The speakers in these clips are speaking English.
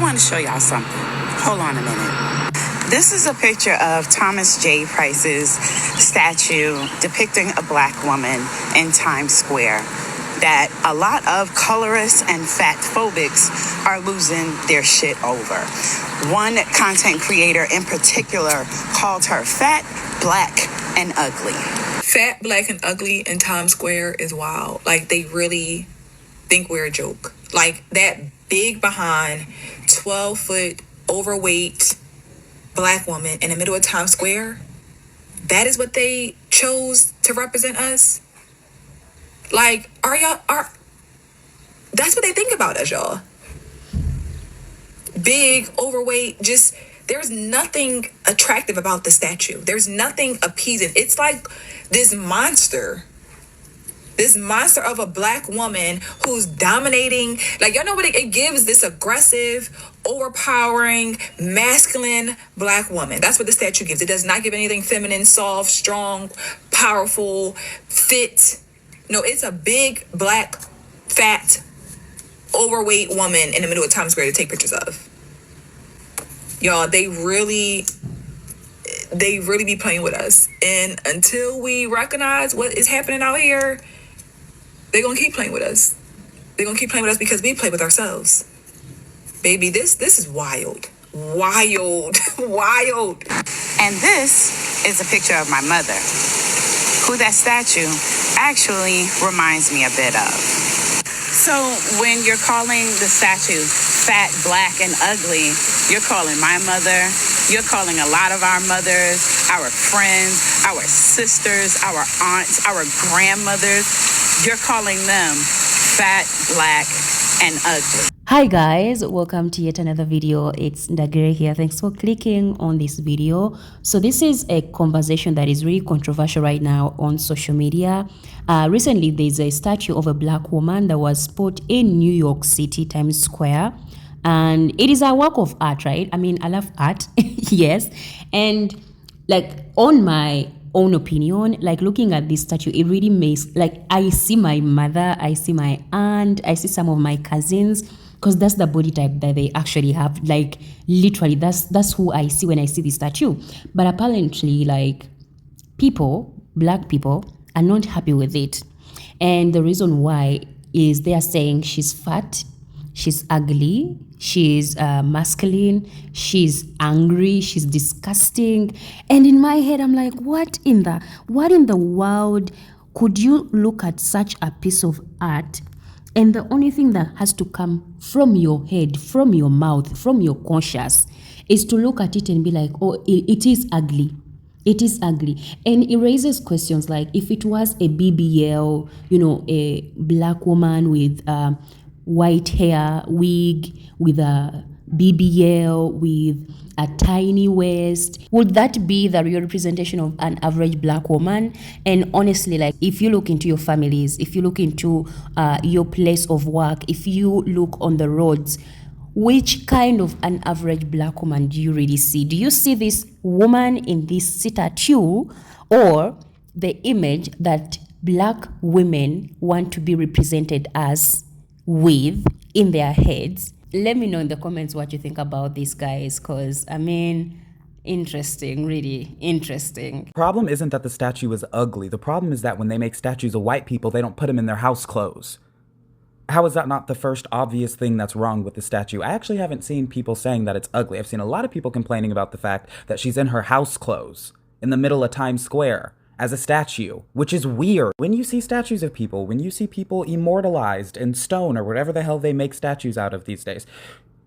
want to show y'all something. Hold on a minute. This is a picture of Thomas J. Price's statue depicting a black woman in Times Square that a lot of colorists and fat phobics are losing their shit over. One content creator in particular called her fat, black, and ugly. Fat, black, and ugly in Times Square is wild. Like, they really think we're a joke. Like, that big behind, 12-foot, overweight black woman in the middle of Times Square, that is what they chose to represent us? Like, that's what they think about us, y'all. Big, overweight, just, there's nothing attractive about the statue. There's nothing appeasing. It's like this monster of a black woman who's dominating. Like, y'all know what it gives? This aggressive, overpowering, masculine black woman. That's what the statue gives. It does not give anything feminine, soft, strong, powerful, fit. No, it's a big, black, fat, overweight woman in the middle of Times Square to take pictures of. Y'all, they really be playing with us. And until we recognize what is happening out here, they're going to keep playing with us. They're going to keep playing with us because we play with ourselves. Baby, this is wild. Wild. Wild. And this is a picture of my mother, who that statue actually reminds me a bit of. So when you're calling the statue fat, black, and ugly, you're calling my mother, you're calling a lot of our mothers, our friends, our sisters, our aunts, our grandmothers, you're calling them fat, black, and ugly. Hi guys, welcome to yet another video. It's Ndagire here. Thanks for clicking on this video. So this is a conversation that is really controversial right now on social media. Recently there's a statue of a black woman that was put in New York City, Times Square, and it is a work of art, right? I mean, I love art. Yes. And like, on my own opinion, like, looking at this statue, it really makes, like, I see my mother, I see my aunt, I see some of my cousins, because that's the body type that they actually have. Like, literally, that's who I see when I see this statue. But apparently, like, black people are not happy with it. And the reason why is they are saying she's fat, she's ugly, she's masculine, she's angry, she's disgusting. And in my head, I'm like, what in the world could you look at such a piece of art, and the only thing that has to come from your head, from your mouth, from your conscious is to look at it and be like, oh, it is ugly. It is ugly. And it raises questions like, if it was a BBL, a black woman with white hair, wig, with a BBL, with a tiny waist, would that be the real representation of an average black woman? And honestly, like, if you look into your families, if you look into your place of work, if you look on the roads, which kind of an average black woman do you really see? Do you see this woman in this statue, or the image that black women want to be represented as with in their heads? Let me know in the comments what you think about this, guys, because, I mean, interesting, really interesting. The problem isn't that the statue is ugly. The problem is that when they make statues of white people, they don't put them in their house clothes. How is that not the first obvious thing that's wrong with the statue? I actually haven't seen people saying that it's ugly. I've seen a lot of people complaining about the fact that she's in her house clothes in the middle of Times Square as a statue, which is weird. When you see statues of people, when you see people immortalized in stone or whatever the hell they make statues out of these days,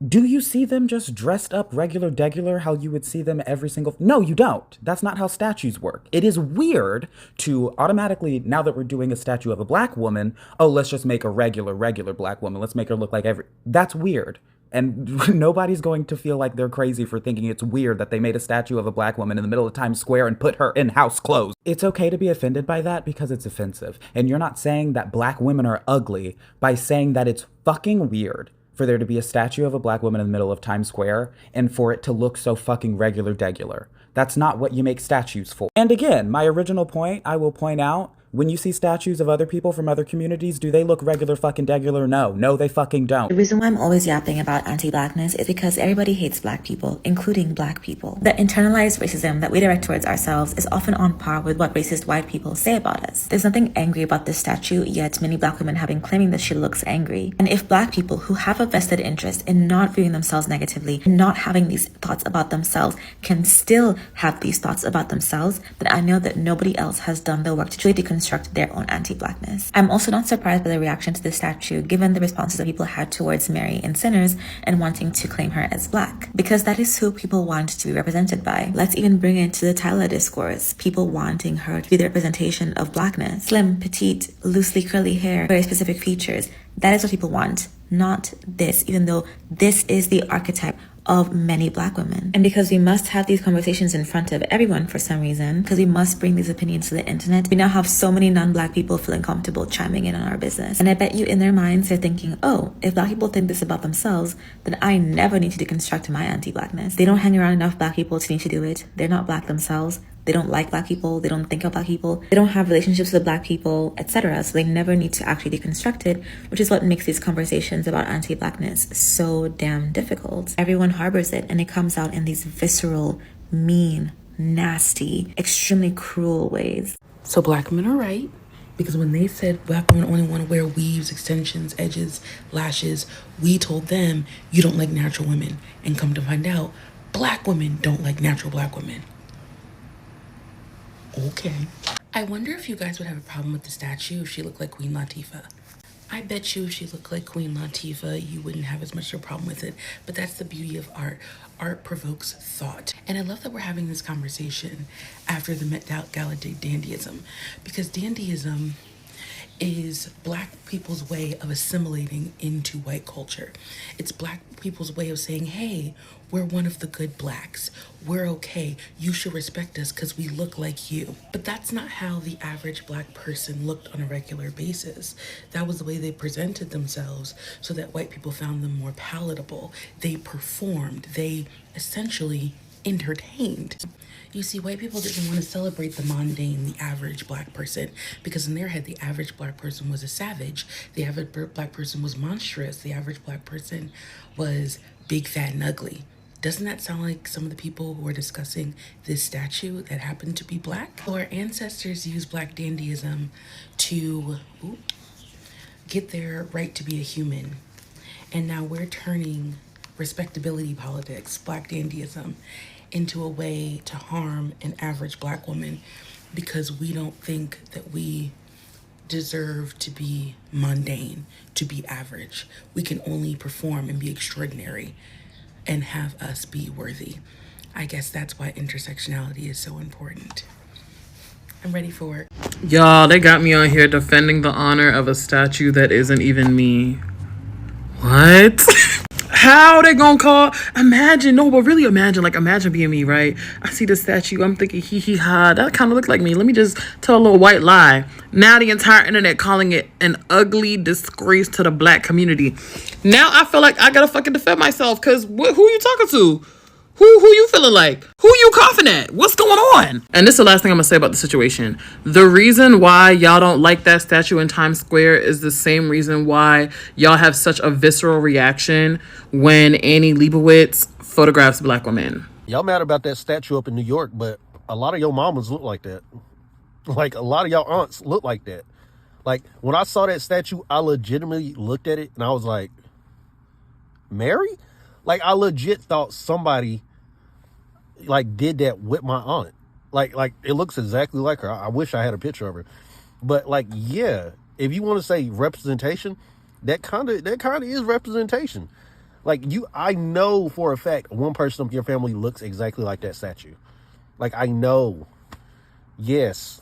do you see them just dressed up regular how you would see them every single... No, you don't. That's not how statues work. It is weird to automatically, now that we're doing a statue of a black woman, oh, let's just make a regular black woman. Let's make her look like every... That's weird. And nobody's going to feel like they're crazy for thinking it's weird that they made a statue of a black woman in the middle of Times Square and put her in house clothes. It's okay to be offended by that because it's offensive. And you're not saying that black women are ugly by saying that it's fucking weird for there to be a statue of a black woman in the middle of Times Square and for it to look so fucking regular. That's not what you make statues for. And again, my original point, I will point out, When you see statues of other people from other communities, do they look regular fucking degular? No. No, they fucking don't. The reason why I'm always yapping about anti-blackness is because everybody hates black people, including black people. The internalized racism that we direct towards ourselves is often on par with what racist white people say about us. There's nothing angry about this statue, yet many black women have been claiming that she looks angry. And if black people who have a vested interest in not viewing themselves negatively, not having these thoughts about themselves, can still have these thoughts about themselves, then I know that nobody else has done the work to truly deconstruct their own anti-blackness. I'm also not surprised by the reaction to this statue, given the responses that people had towards Mary in Sinners and wanting to claim her as black, because that is who people want to be represented by. Let's even bring it to the Tyler discourse, people wanting her to be the representation of blackness. Slim, petite, loosely curly hair, very specific features. That is what people want, not this, even though this is the archetype of many black women. And because we must have these conversations in front of everyone for some reason, because we must bring these opinions to the internet, we now have so many non-black people feeling comfortable chiming in on our business. And I bet you in their minds they're thinking, oh, if black people think this about themselves, then I never need to deconstruct my anti-blackness. They don't hang around enough black people to need to do it. They're not black themselves. They don't like black people. They don't think of black people. They don't have relationships with black people, etc. So they never need to actually deconstruct it, which is what makes these conversations about anti-blackness so damn difficult. Everyone harbors it, and it comes out in these visceral, mean, nasty, extremely cruel ways. So black men are right, because when they said black women only want to wear weaves, extensions, edges, lashes, we told them you don't like natural women. And come to find out, black women don't like natural black women. Okay. I wonder if you guys would have a problem with the statue if she looked like Queen Latifah. I bet you if she looked like Queen Latifah, you wouldn't have as much of a problem with it. But that's the beauty of art. Art provokes thought. And I love that we're having this conversation after the Met Gala dandyism, because dandyism is black people's way of assimilating into white culture. It's black people's way of saying, hey, we're one of the good blacks. We're okay. You should respect us because we look like you. But that's not how the average black person looked on a regular basis. That was the way they presented themselves so that white people found them more palatable. They performed. They essentially entertained. You see, white people didn't want to celebrate the mundane, the average black person, because in their head, the average black person was a savage. The average black person was monstrous. The average black person was big, fat, and ugly. Doesn't that sound like some of the people who are discussing this statue that happened to be black? So our ancestors used black dandyism to get their right to be a human. And now we're turning respectability politics, black dandyism, into a way to harm an average black woman because we don't think that we deserve to be mundane, to be average. We can only perform and be extraordinary and have us be worthy. I guess that's why intersectionality is so important. I'm ready for it. Y'all, they got me on here defending the honor of a statue that isn't even me. What? How they gonna call? Imagine, no, but really imagine being me, right? I see the statue, I'm thinking, hee hee ha, that kind of looks like me. Let me just tell a little white lie. Now the entire internet calling it an ugly disgrace to the black community. Now I feel like I gotta fucking defend myself, because who you talking to? Who you feeling like? Who you coughing at? What's going on? And this is the last thing I'm gonna say about the situation. The reason why y'all don't like that statue in Times Square is the same reason why y'all have such a visceral reaction when Annie Leibovitz photographs black women. Y'all mad about that statue up in New York, but a lot of your mamas look like that. Like, a lot of y'all aunts look like that. Like, when I saw that statue, I legitimately looked at it and I was like, Mary? Like, I legit thought somebody, like, did that with my aunt. Like it looks exactly like her. I wish I had a picture of her. But, like, yeah, if you want to say representation, that kind of is representation. Like, I know for a fact one person of your family looks exactly like that statue. Like, I know. Yes.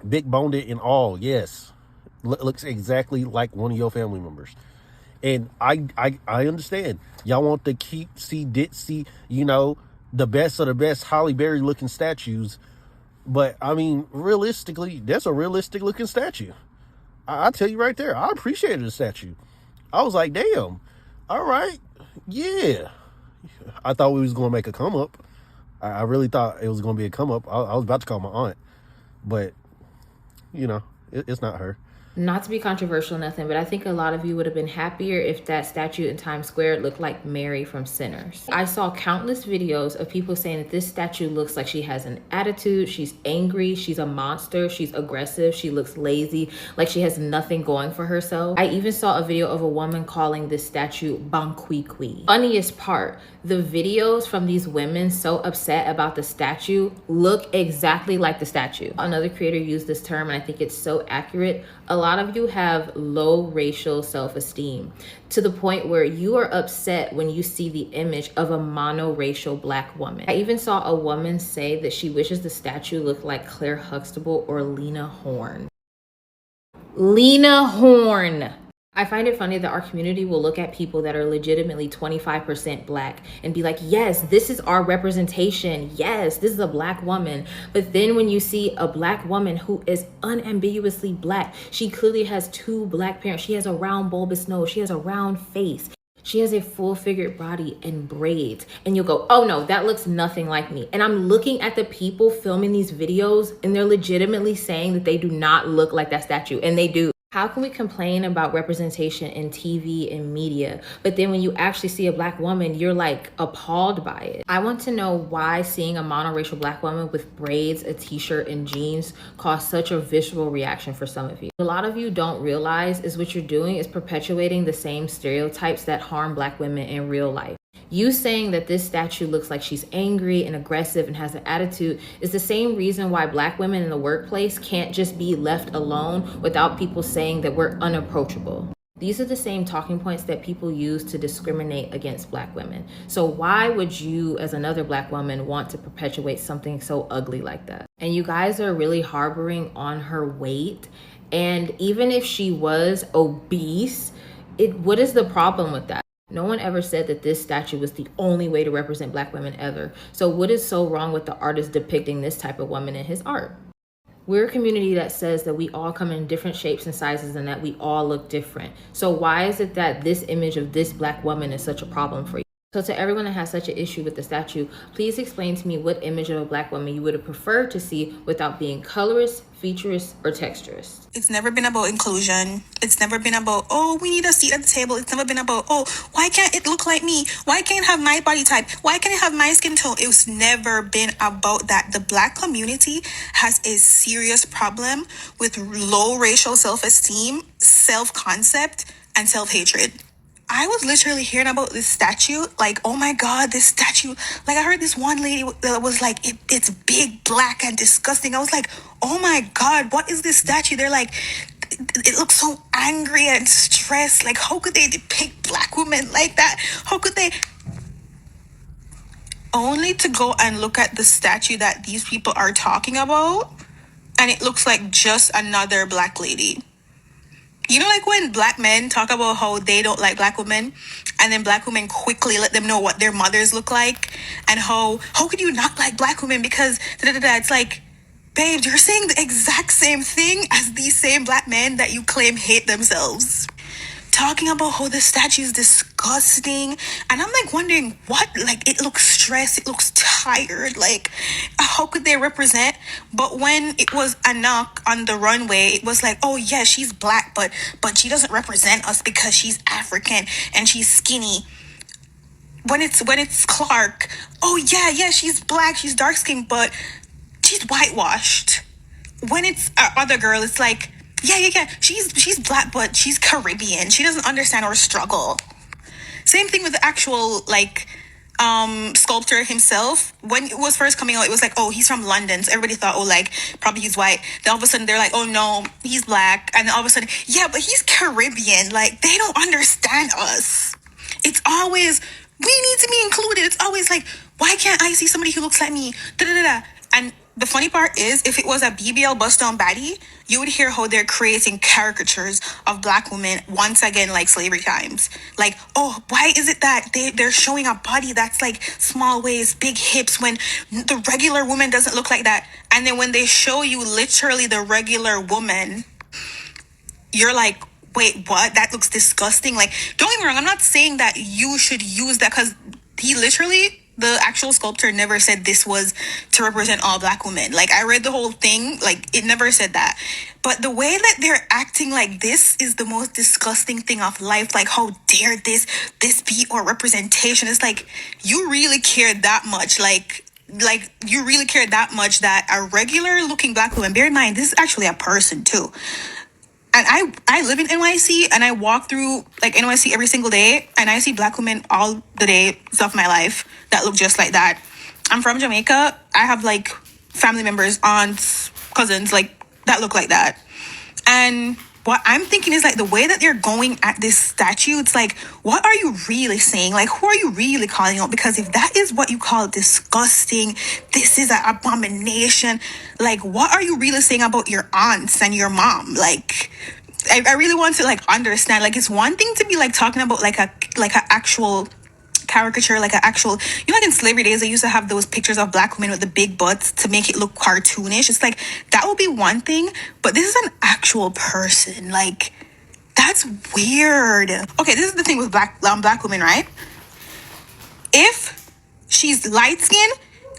Big boned it and all. Yes. Looks exactly like one of your family members. And I understand. Y'all want to keep see, you know, the best of the best Halle Berry looking statues. But, I mean, realistically, that's a realistic looking statue. I tell you right there, I appreciated the statue. I was like, damn. All right. Yeah. I thought we was going to make a come up. I really thought it was going to be a come up. I was about to call my aunt. But you know, it's not her. Not to be controversial or nothing, but I think a lot of you would have been happier if that statue in Times Square looked like Mary from Sinners. I saw countless videos of people saying that this statue looks like she has an attitude, she's angry, she's a monster, she's aggressive, she looks lazy, like she has nothing going for herself. I even saw a video of a woman calling this statue Banquiqui. Funniest part, the videos from these women so upset about the statue look exactly like the statue. Another creator used this term, and I think it's so accurate. A lot of you have low racial self-esteem to the point where you are upset when you see the image of a monoracial Black woman. I even saw a woman say that she wishes the statue looked like Claire Huxtable or Lena Horne. Lena Horne. I find it funny that our community will look at people that are legitimately 25% Black and be like, yes, this is our representation. Yes, this is a Black woman. But then when you see a Black woman who is unambiguously Black, she clearly has two Black parents. She has a round bulbous nose. She has a round face. She has a full figured body and braids. And you'll go, oh no, that looks nothing like me. And I'm looking at the people filming these videos and they're legitimately saying that they do not look like that statue. And they do. How can we complain about representation in TV and media, but then when you actually see a Black woman, you're like appalled by it? I want to know why seeing a monoracial Black woman with braids, a t-shirt, and jeans caused such a visceral reaction for some of you. A lot of you don't realize is what you're doing is perpetuating the same stereotypes that harm Black women in real life. You saying that this statue looks like she's angry and aggressive and has an attitude is the same reason why Black women in the workplace can't just be left alone without people saying that we're unapproachable. These are the same talking points that people use to discriminate against Black women. So why would you, as another Black woman, want to perpetuate something so ugly like that? And you guys are really harboring on her weight. And even if she was obese, what is the problem with that? No one ever said that this statue was the only way to represent Black women ever. So what is so wrong with the artist depicting this type of woman in his art? We're a community that says that we all come in different shapes and sizes and that we all look different. So why is it that this image of this Black woman is such a problem for you? So to everyone that has such an issue with the statue, please explain to me what image of a Black woman you would have preferred to see without being colorist, featurist, or texturist. It's never been about inclusion. It's never been about, oh, we need a seat at the table. It's never been about, oh, why can't it look like me? Why can't it have my body type? Why can't it have my skin tone? It's never been about that. The Black community has a serious problem with low racial self-esteem, self-concept, and self-hatred. I was literally hearing about this statue, like, oh my God, this statue. Like, I heard this one lady that was like, it's big, black, and disgusting. I was like, oh my God, what is this statue? They're like, it looks so angry and stressed. Like, how could they depict Black women like that? How could they? Only to go and look at the statue that these people are talking about, and it looks like just another Black lady. You know, like when Black men talk about how they don't like Black women, and then Black women quickly let them know what their mothers look like, and how could you not like Black women because da-da-da-da. It's like, babe, you're saying the exact same thing as these same Black men that you claim hate themselves. Talking about how the statue is disgusting, and I'm like wondering what, like, it looks stressed, it looks tired, like, how could they represent? But when it was a knock on the runway, it was like, oh yeah, she's Black, but she doesn't represent us because she's African and she's skinny. When it's Clark, oh yeah, she's Black, she's dark skinned, but she's whitewashed. When it's our other girl, it's like, yeah, she's Black, but she's Caribbean. She doesn't understand our struggle. Same thing with the actual, like, sculptor himself. When it was first coming out, it was like, oh, he's from London. So everybody thought, oh, like, probably he's white. Then all of a sudden they're like, oh no, he's Black. And then all of a sudden, yeah, but he's Caribbean. Like, they don't understand us. It's always, we need to be included. It's always like, why can't I see somebody who looks like me? Da-da-da-da. And the funny part is, if it was a BBL bust down baddie, you would hear how they're creating caricatures of Black women once again, like slavery times. Like, oh, why is it that they're showing a body that's like small waist, big hips, when the regular woman doesn't look like that? And then when they show you literally the regular woman, you're like, wait, what? That looks disgusting. Like, don't get me wrong, I'm not saying that you should use that, because he literally, The actual sculptor never said this was to represent all black women. Like, I read the whole thing, like, it never said that. But the way that they're acting like this is the most disgusting thing of life. Like, how dare this be our representation? It's like, you really care that much. Like you really care that much that a regular looking black woman, bear in mind, this is actually a person too. And I live in NYC, and I walk through like NYC every single day, and I see black women all the days of my life that look just like that. I'm from Jamaica. I have like family members, aunts, cousins, like that look like that. And what I'm thinking is like the way that they're going at this statue, it's like, what are you really saying? Like, who are you really calling out? Because if that is what you call disgusting, this is an abomination. Like, what are you really saying about your aunts and your mom? Like, I really want to like understand. Like, it's one thing to be like talking about like a actual caricature, like an actual, you know, like in slavery days, they used to have those pictures of black women with the big butts to make it look cartoonish. It's like, that would be one thing, but this is an actual person. Like, that's weird. Okay, this is the thing with black women, right? If she's light skinned,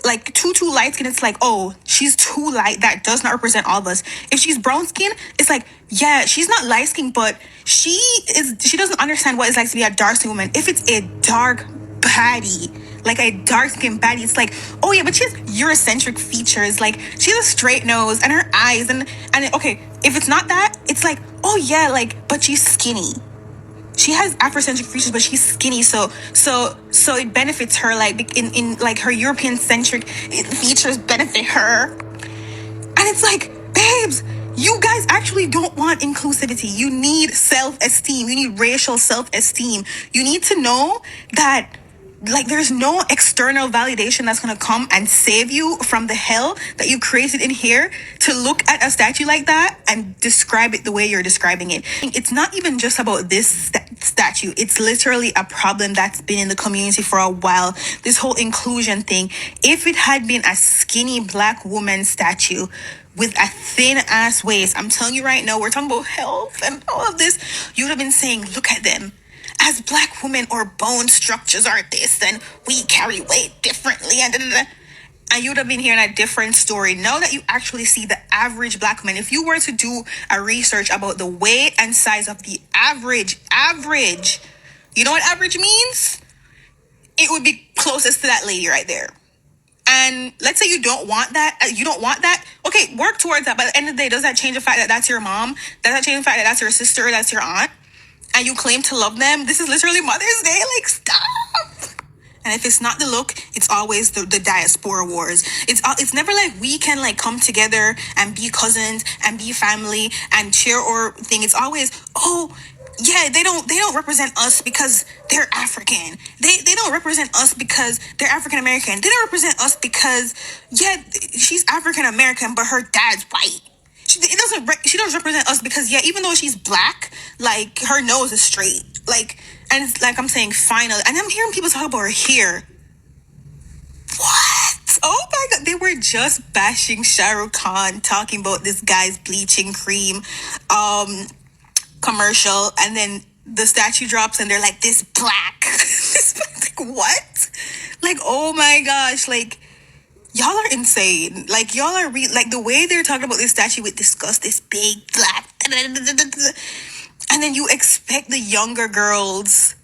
like too light skin, it's like, oh, she's too light, that does not represent all of us. If she's brown skin, it's like, yeah, she's not light skin, but she doesn't understand what it's like to be a dark skin woman. If it's a dark baddie, like a dark skin baddie, it's like, oh yeah, but she has Eurocentric features, like she has a straight nose and her eyes, and okay, if it's not that, it's like, oh yeah, like, but she's skinny. She has Afrocentric features, but she's skinny, so it benefits her. Like in like her European centric features benefit her, and it's like, babes, you guys actually don't want inclusivity. You need self-esteem. You need racial self-esteem. You need to know that, like, there's no external validation that's going to come and save you from the hell that you created in here to look at a statue like that and describe it the way you're describing it. It's not even just about this statue. It's literally a problem that's been in the community for a while. This whole inclusion thing. If it had been a skinny black woman statue with a thin ass waist, I'm telling you right now, we're talking about health and all of this, you would have been saying, look at them. As black women, our bone structures are this, and we carry weight differently, and and you would have been hearing a different story. Now that you actually see the average black woman, if you were to do a research about the weight and size of the average, you know what average means? It would be closest to that lady right there. And let's say you don't want that. Okay, work towards that. But at the end of the day, does that change the fact that that's your mom? Does that change the fact that that's your sister? Or that's your aunt? And you claim to love them? This is literally Mother's Day. Like, stop. And if it's not the look, it's always the diaspora wars. It's never like we can like come together and be cousins and be family and share our thing. It's always, oh yeah, they don't represent us because they're African. They don't represent us because they're African American. They don't represent us because, yeah, she's African American, but her dad's white. She doesn't represent us because, yeah, even though she's black, like her nose is straight, like, and it's like I'm saying, finally, and I'm hearing people talk about her hair. What? Oh my god, they were just bashing Shah Rukh Khan, talking about this guy's bleaching cream commercial, and then the statue drops and they're like, this black. Like, what? Like, oh my gosh, like, y'all are insane. Like, y'all are like, the way they're talking about this statue with disgust, this big black, and then you expect the younger girls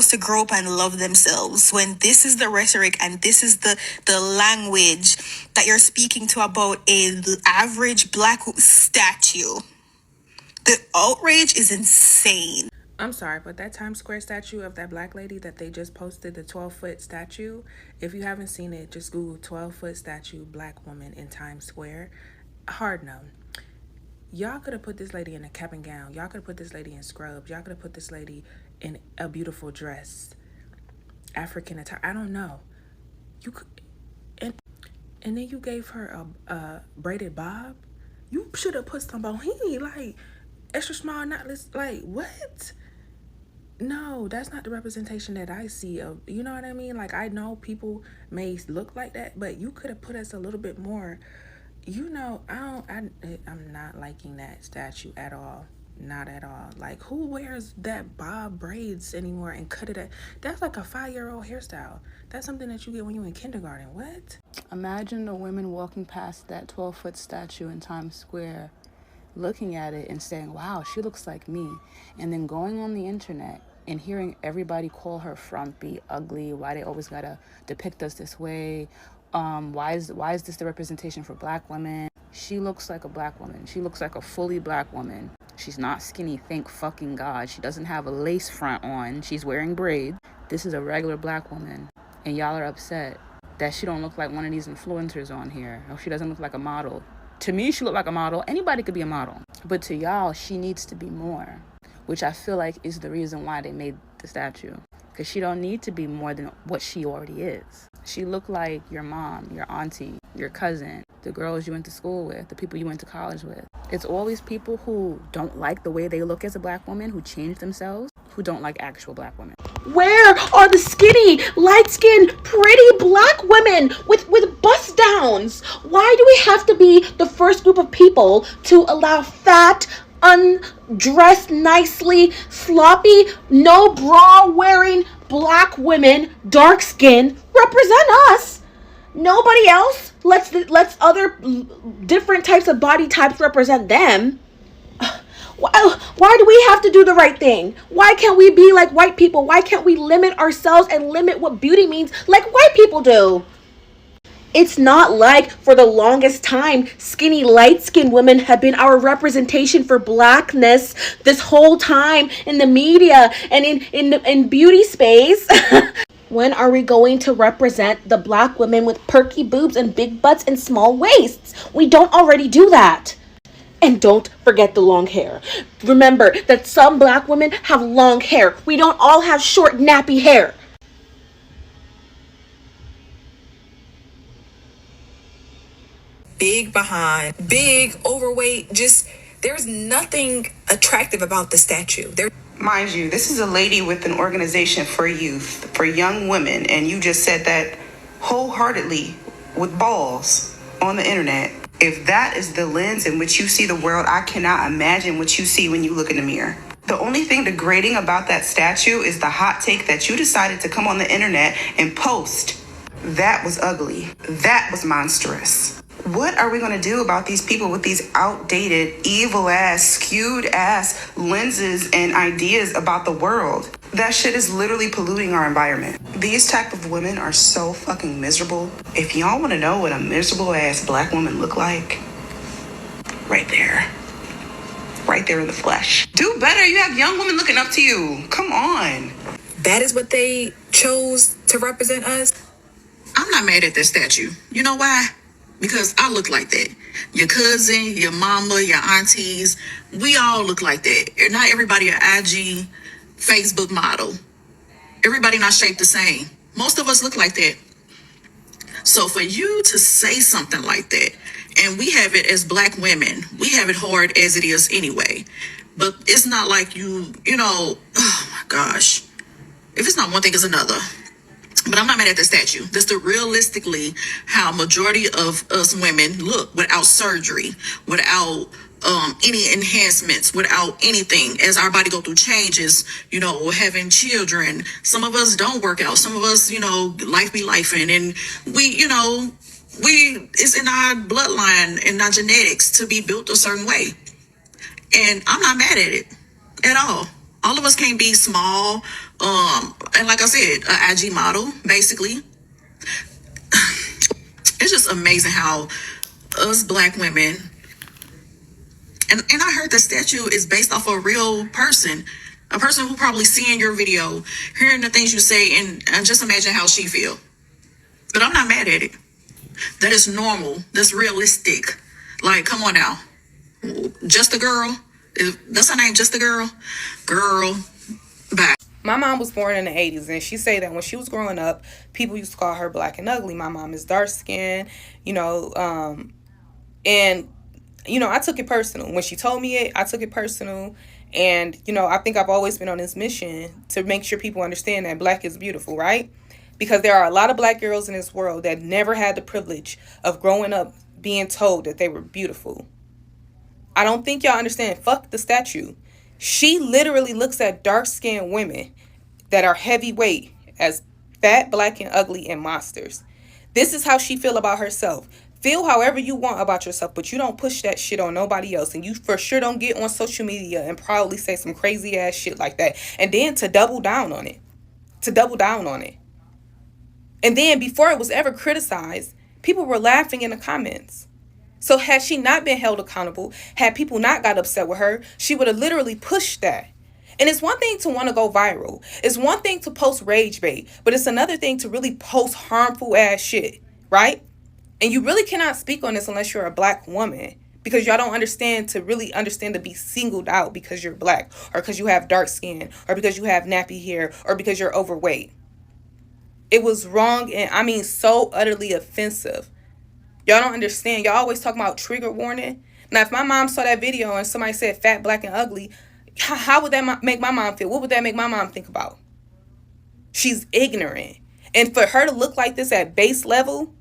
to grow up and love themselves when this is the rhetoric and this is the language that you're speaking to about a average black statue. The outrage is insane. I'm sorry, but that Times Square statue of that black lady that they just posted, the 12-foot statue, if you haven't seen it, just Google 12-foot statue black woman in Times Square. Hard no. Y'all could have put this lady in a cap and gown. Y'all could have put this lady in scrubs. Y'all could have put this lady in a beautiful dress. African attire. I don't know. You could, and then you gave her a braided bob. You should have put some bohini, like extra small knotless. Like, what? No, that's not the representation that I see of, you know what I mean? Like, I know people may look like that, but you could have put us a little bit more, you know. I'm not liking that statue at all. Not at all. Like, who wears that bob braids anymore and cut it at? That's like a 5-year-old hairstyle. That's something that you get when you're in kindergarten. What? Imagine the women walking past that 12-foot statue in Times Square, looking at it and saying, wow, she looks like me. And then going on the internet and hearing everybody call her frumpy, ugly, why they always gotta depict us this way. Why is this the representation for black women? She looks like a black woman. She looks like a fully black woman. She's not skinny, thank fucking God. She doesn't have a lace front on. She's wearing braids. This is a regular black woman. And y'all are upset that she don't look like one of these influencers on here. Or she doesn't look like a model. To me, she looked like a model. Anybody could be a model. But to y'all, she needs to be more. Which I feel like is the reason why they made the statue. Because she don't need to be more than what she already is. She looked like your mom, your auntie, your cousin, the girls you went to school with, the people you went to college with. It's all these people who don't like the way they look as a black woman, who change themselves, who don't like actual black women. Where are the skinny, light-skinned, pretty black women with bust downs? Why do we have to be the first group of people to allow fat, undressed nicely, sloppy, no bra wearing black women, dark skin, represent us? Nobody else lets other different types of body types represent them. Why do we have to do the right thing? Why can't we be like white people? Why can't we limit ourselves and limit what beauty means like white people do? It's not like for the longest time, skinny, light-skinned women have been our representation for blackness this whole time in the media and in beauty space. When are we going to represent the black women with perky boobs and big butts and small waists? We don't already do that. And don't forget the long hair. Remember that some black women have long hair. We don't all have short, nappy hair. Big behind, big, overweight, just there's nothing attractive about the statue. Mind you, this is a lady with an organization for youth, for young women, and you just said that wholeheartedly with balls on the internet. If that is the lens in which you see the world, I cannot imagine what you see when you look in the mirror. The only thing degrading about that statue is the hot take that you decided to come on the internet and post. That was ugly. That was monstrous. What are we going to do about these people with these outdated, evil ass, skewed ass lenses and ideas about the world? That shit is literally polluting our environment. These type of women are so fucking miserable. If y'all want to know what a miserable ass black woman look like, right there. Right there in the flesh. Do better. You have young women looking up to you. Come on. That is what they chose to represent us. I'm not mad at that statue. You know why? Because I look like that. Your cousin, your mama, your aunties, we all look like that. Not everybody an IG, Facebook model. Everybody not shaped the same. Most of us look like that. So for you to say something like that, and we have it as black women, we have it hard as it is anyway. But it's not like you know, oh my gosh. If it's not one thing, it's another. But I'm not mad at the statue. That's realistically how majority of us women look without surgery, without any enhancements, without anything. As our body go through changes, or having children. Some of us don't work out. Some of us, life be lifing. And it's in our bloodline and our genetics to be built a certain way. And I'm not mad at it at all. All of us can't be small. And like I said, an IG model, basically. It's just amazing how us black women, and I heard the statue is based off a real person, a person who probably seeing your video, hearing the things you say, and just imagine how she feel. But I'm not mad at it. That is normal. That's realistic. Like, come on now. Just a girl. That's her name, Just a Girl. Girl, bye. My mom was born in the 80s, and she said that when she was growing up, people used to call her black and ugly. My mom is dark skinned, and, I took it personal. When she told me it, I took it personal. And, I think I've always been on this mission to make sure people understand that black is beautiful, right? Because there are a lot of black girls in this world that never had the privilege of growing up being told that they were beautiful. I don't think y'all understand. Fuck the statue. She literally looks at dark-skinned women that are heavyweight as fat, black, and ugly and monsters. This is how she feel about herself. Feel however you want about yourself, but you don't push that shit on nobody else. And you for sure don't get on social media and probably say some crazy ass shit like that. And then to double down on it. And then before it was ever criticized, people were laughing in the comments. So had she not been held accountable, had people not got upset with her, she would have literally pushed that. And it's one thing to want to go viral. It's one thing to post rage bait, but it's another thing to really post harmful ass shit, right? And you really cannot speak on this unless you're a black woman, because y'all don't understand to be singled out because you're black, or because you have dark skin, or because you have nappy hair, or because you're overweight. It was wrong, and I mean so utterly offensive. Y'all don't understand. Y'all always talk about trigger warning. Now, if my mom saw that video and somebody said fat, black, and ugly, how would that make my mom feel? What would that make my mom think about? She's ignorant. And for her to look like this at base level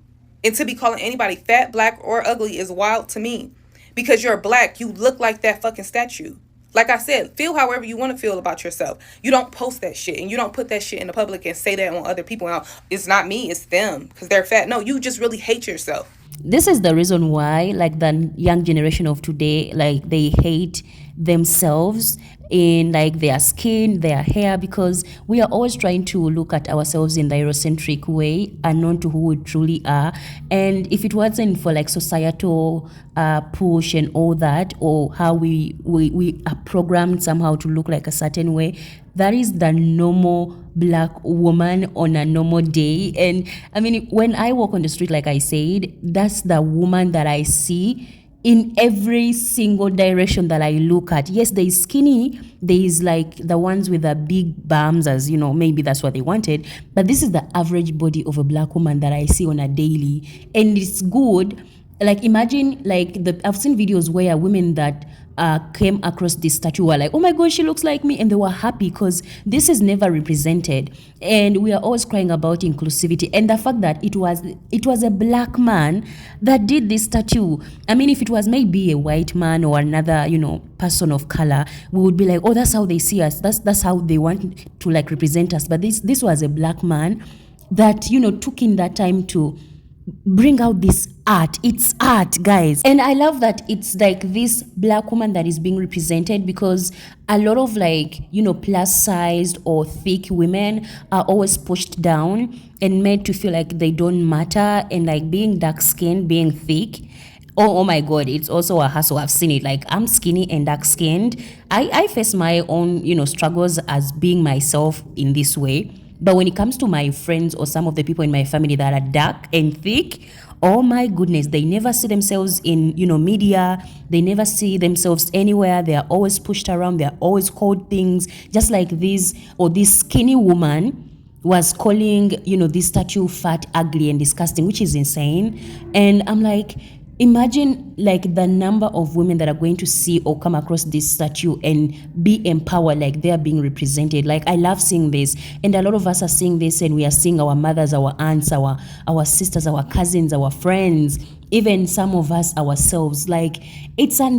and to be calling anybody fat, black, or ugly is wild to me. Because you're black, you look like that fucking statue. Like I said, feel however you want to feel about yourself. You don't post that shit and you don't put that shit in the public and say that on other people. Now, it's not me, it's them because they're fat. No, you just really hate yourself. This is the reason why, like, the young generation of today, like, they hate themselves in, like, their skin, their hair, because we are always trying to look at ourselves in the Eurocentric way, unknown to who we truly are. And if it wasn't for, like, societal push and all that, or how we are programmed somehow to look like a certain way, that is the normal black woman on a normal day. And I mean, when I walk on the street, like I said, that's the woman that I see in every single direction that I look at. Yes, there is skinny, there is like the ones with the big bums, as you know, maybe that's what they wanted, but this is the average body of a black woman that I see on a daily. And it's good. Like, imagine, like, I've seen videos where women that came across this statue were like, oh my god, she looks like me, and they were happy because this is never represented. And we are always crying about inclusivity, and the fact that it was a black man that did this statue. I mean, if it was maybe a white man or another, you know, person of color, we would be like, oh, that's how they see us, that's how they want to, like, represent us. But this was a black man that, you know, took in that time to bring out this art. It's art, guys. And I love that it's like this black woman that is being represented, because a lot of, like, you know, plus sized or thick women are always pushed down and made to feel like they don't matter. And like, being dark skinned, being thick, oh my god, it's also a hustle. I've seen it. Like, I'm skinny and dark skinned. I face my own, you know, struggles as being myself in this way. But when it comes to my friends or some of the people in my family that are dark and thick, oh my goodness, they never see themselves in, you know, media. They never see themselves anywhere. They are always pushed around. They are always called things, just like this skinny woman was calling, you know, this statue fat, ugly, and disgusting, which is insane. And I'm like, imagine, like, the number of women that are going to see or come across this statue and be empowered, like they're being represented. Like, I love seeing this, and a lot of us are seeing this, and we are seeing our mothers, our aunts, our sisters, our cousins, our friends, even some of us ourselves. Like, it's a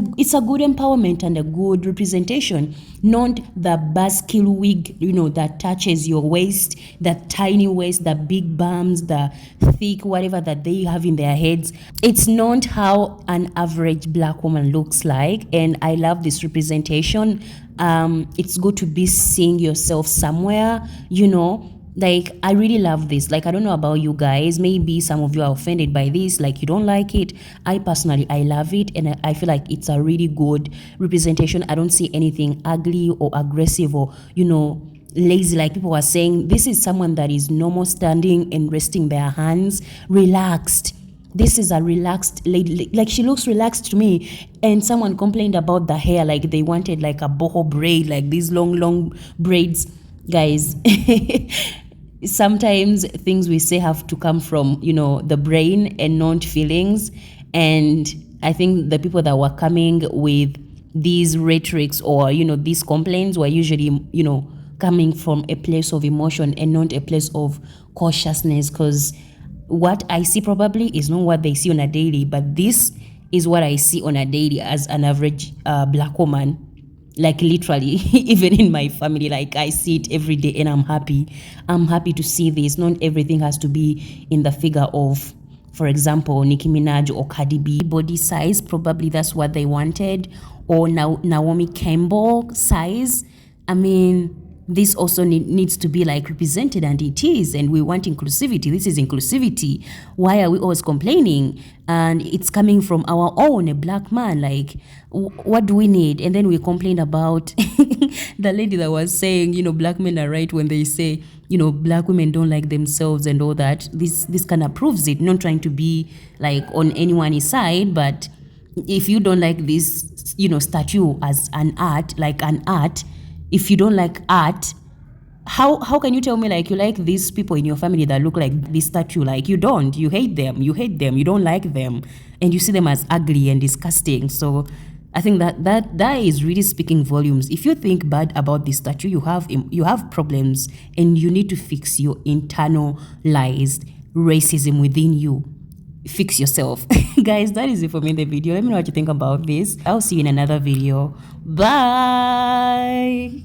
good empowerment and a good representation, not the buzzkill wig, you know, that touches your waist, that tiny waist, the big bums, the thick whatever that they have in their heads. It's not how an average black woman looks like. And I love this representation. It's good to be seeing yourself somewhere, you know. Like, I really love this. Like, I don't know about you guys, maybe some of you are offended by this, like, you don't like it. I personally, I love it, and I feel like it's a really good representation. I don't see anything ugly or aggressive or, you know, lazy, like people are saying. This is someone that is normal, standing and resting their hands, relaxed. This is a relaxed lady. Like, she looks relaxed to me. And someone complained about the hair, like they wanted like a boho braid, like these long braids. Guys, sometimes things we say have to come from, you know, the brain and not feelings. And I think the people that were coming with these rhetorics or, you know, these complaints were usually, you know, coming from a place of emotion and not a place of cautiousness, because what I see probably is not what they see on a daily, but this is what I see on a daily as an average black woman. like literally. Even in my family, like I see it every day and I'm happy to see this. Not everything has to be in the figure of, for example, Nicki Minaj or Cardi B body size. Probably that's what they wanted, or Naomi Campbell size. I mean, this also needs to be like represented, and it is, and we want inclusivity. This is inclusivity. Why are we always complaining? And it's coming from our own, a black man. Like, what do we need? And then we complain about the lady that was saying, black men are right when they say, black women don't like themselves and all that. This kind of proves it. Not trying to be like on anyone's side, but if you don't like this, statue as an art, if you don't like art, how can you tell me like you like these people in your family that look like this statue? Like, you don't. You hate them, you don't like them, and you see them as ugly and disgusting. So I think that is really speaking volumes. If you think bad about this statue, you have problems, and you need to fix your internalized racism within you. Fix yourself. Guys, that is it for me in the video. Let me know what you think about this. I'll see you in another video. Bye.